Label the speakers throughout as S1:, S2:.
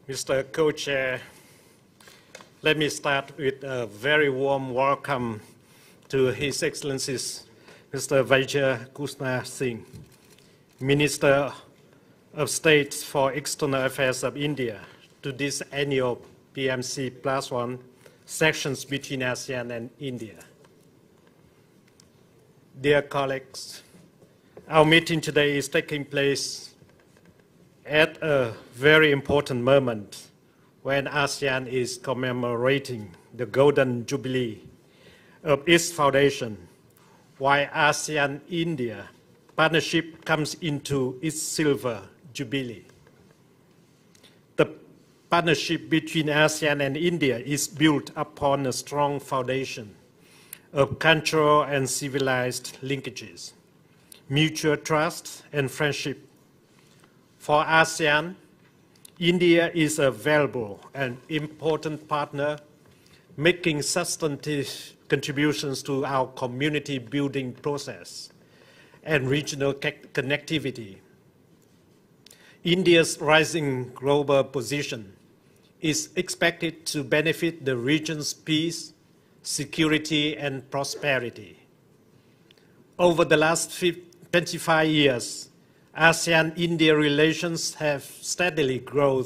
S1: Mr. Co-Chair, let me start with a very warm welcome to His Excellencies Mr. Vijay Krishna Singh, Minister of State for External Affairs of India, to this annual PMC+1 sessions between ASEAN and India. Dear colleagues, our meeting today is taking place at a very important moment when ASEAN is commemorating the Golden Jubilee of its foundation, while ASEAN-India partnership comes into its Silver Jubilee. The partnership between ASEAN and India is built upon a strong foundation of cultural and civilized linkages, mutual trust and friendship. For ASEAN, India is a valuable and important partner, making substantive contributions to our community building process and regional connectivity. India's rising global position is expected to benefit the region's peace, security, and prosperity. Over the last 25 years, ASEAN-India relations have steadily grown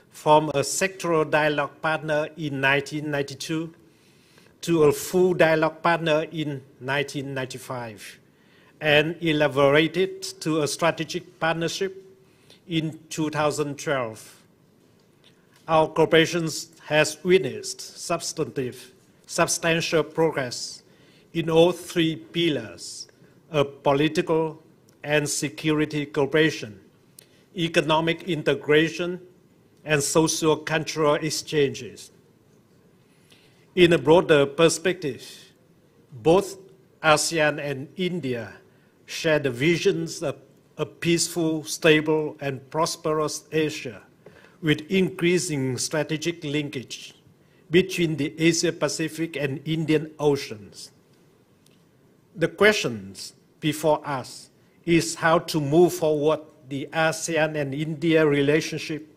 S1: from a sectoral dialogue partner in 1992 to a full dialogue partner in 1995, and elaborated to a strategic partnership in 2012. Our cooperation has witnessed substantial progress in all three pillars of political and security cooperation, economic integration, and socio-cultural exchanges. In a broader perspective, both ASEAN and India share the visions of a peaceful, stable, and prosperous Asia, with increasing strategic linkage between the Asia-Pacific and Indian Oceans. The questions before us is how to move forward the ASEAN and India relationship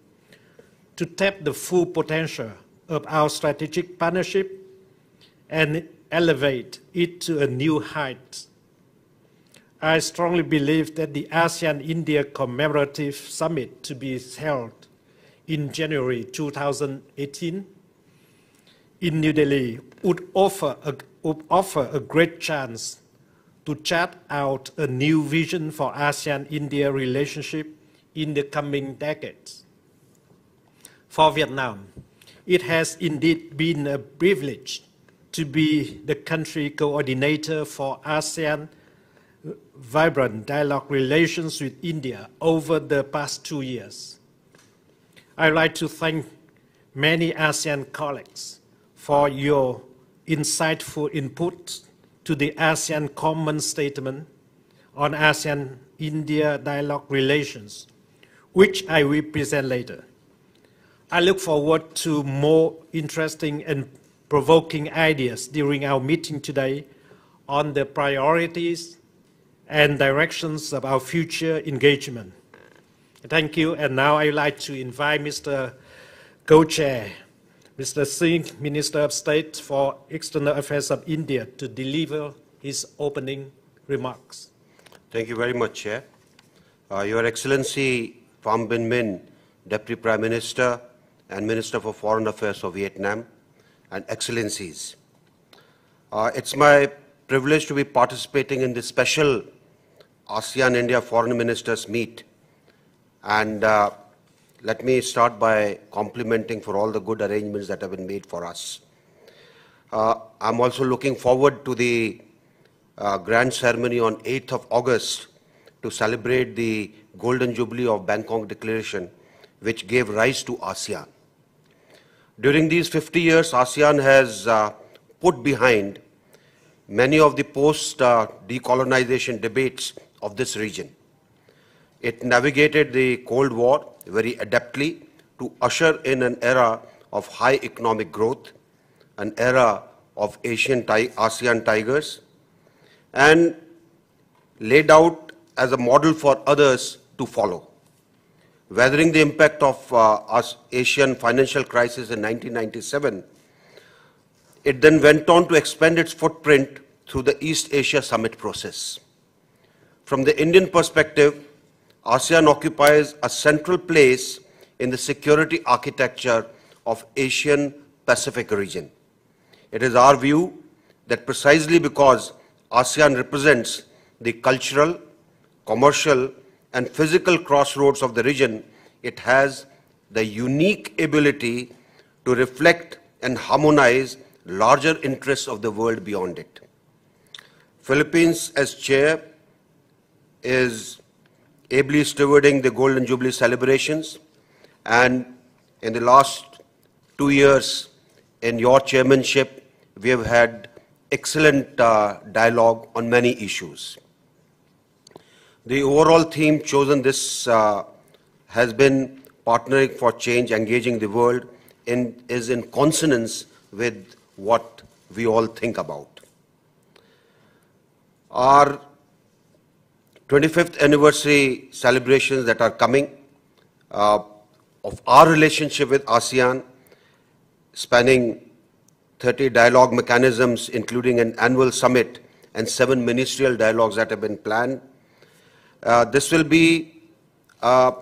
S1: to tap the full potential of our strategic partnership and elevate it to a new height. I strongly believe that the ASEAN-India Commemorative Summit to be held in January 2018 in New Delhi would offer a great chance to chart out a new vision for ASEAN-India relationship in the coming decades. For Vietnam, it has indeed been a privilege to be the country coordinator for ASEAN vibrant dialogue relations with India over the past 2 years. I'd like to thank many ASEAN colleagues for your insightful input to the ASEAN Common Statement on ASEAN-India dialogue relations, which I will present later. I look forward to more interesting and provoking ideas during our meeting today on the priorities and directions of our future engagement. Thank you, and now I'd like to invite Mr. Co-Chair, Mr. Singh, Minister of State for External Affairs of India, to deliver his opening remarks.
S2: Thank you very much, Chair. Your Excellency Pham Binh Minh, Deputy Prime Minister and Minister for Foreign Affairs of Vietnam, and Excellencies. It's my privilege to be participating in this special ASEAN-India Foreign Ministers meet. And let me start by complimenting for all the good arrangements that have been made for us. I'm also looking forward to the grand ceremony on 8th of August to celebrate the Golden Jubilee of Bangkok Declaration, which gave rise to ASEAN. During these 50 years, ASEAN has put behind many of the post-decolonization debates of this region. It navigated the Cold War very adeptly to usher in an era of high economic growth, an era of ASEAN tigers, and laid out as a model for others to follow. weathering the impact of Asian financial crisis in 1997, it then went on to expand its footprint through the East Asia Summit process. From the Indian perspective, ASEAN occupies a central place in the security architecture of Asian Pacific region. It is our view that precisely because ASEAN represents the cultural, commercial, and physical crossroads of the region, it has the unique ability to reflect and harmonize larger interests of the world beyond it. Philippines, as chair, is ably stewarding the Golden Jubilee celebrations, and in the last 2 years in your chairmanship, we have had excellent dialogue on many issues. The overall theme chosen this has been partnering for change, engaging the world, and is in consonance with what we all think about. Our 25th anniversary celebrations that are coming of our relationship with ASEAN, spanning 30 dialogue mechanisms, including an annual summit and 7 ministerial dialogues that have been planned. This will be a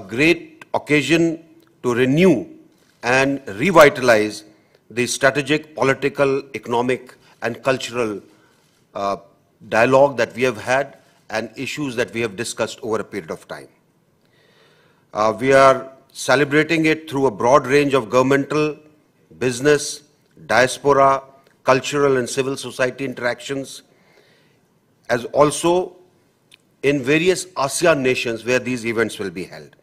S2: great occasion to renew and revitalize the strategic, political, economic, and cultural dialogue that we have had and issues that we have discussed over a period of time. We are celebrating it through a broad range of governmental, business, diaspora, cultural and civil society interactions, as also in various ASEAN nations where these events will be held.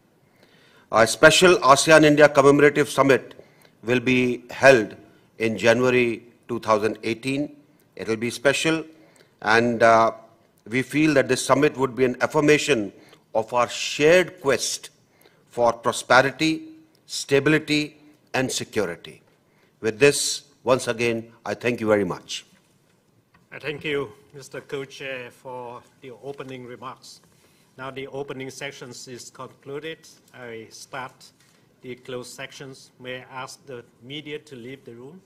S2: A special ASEAN-India commemorative summit will be held in January 2018. It will be special, and we feel that this summit would be an affirmation of our shared quest for prosperity, stability, and security. With this, once again, I thank you very much.
S1: Thank you, Mr. Co-Chair, for the opening remarks. Now the opening sections is concluded. I start the closed sections. May I ask the media to leave the room?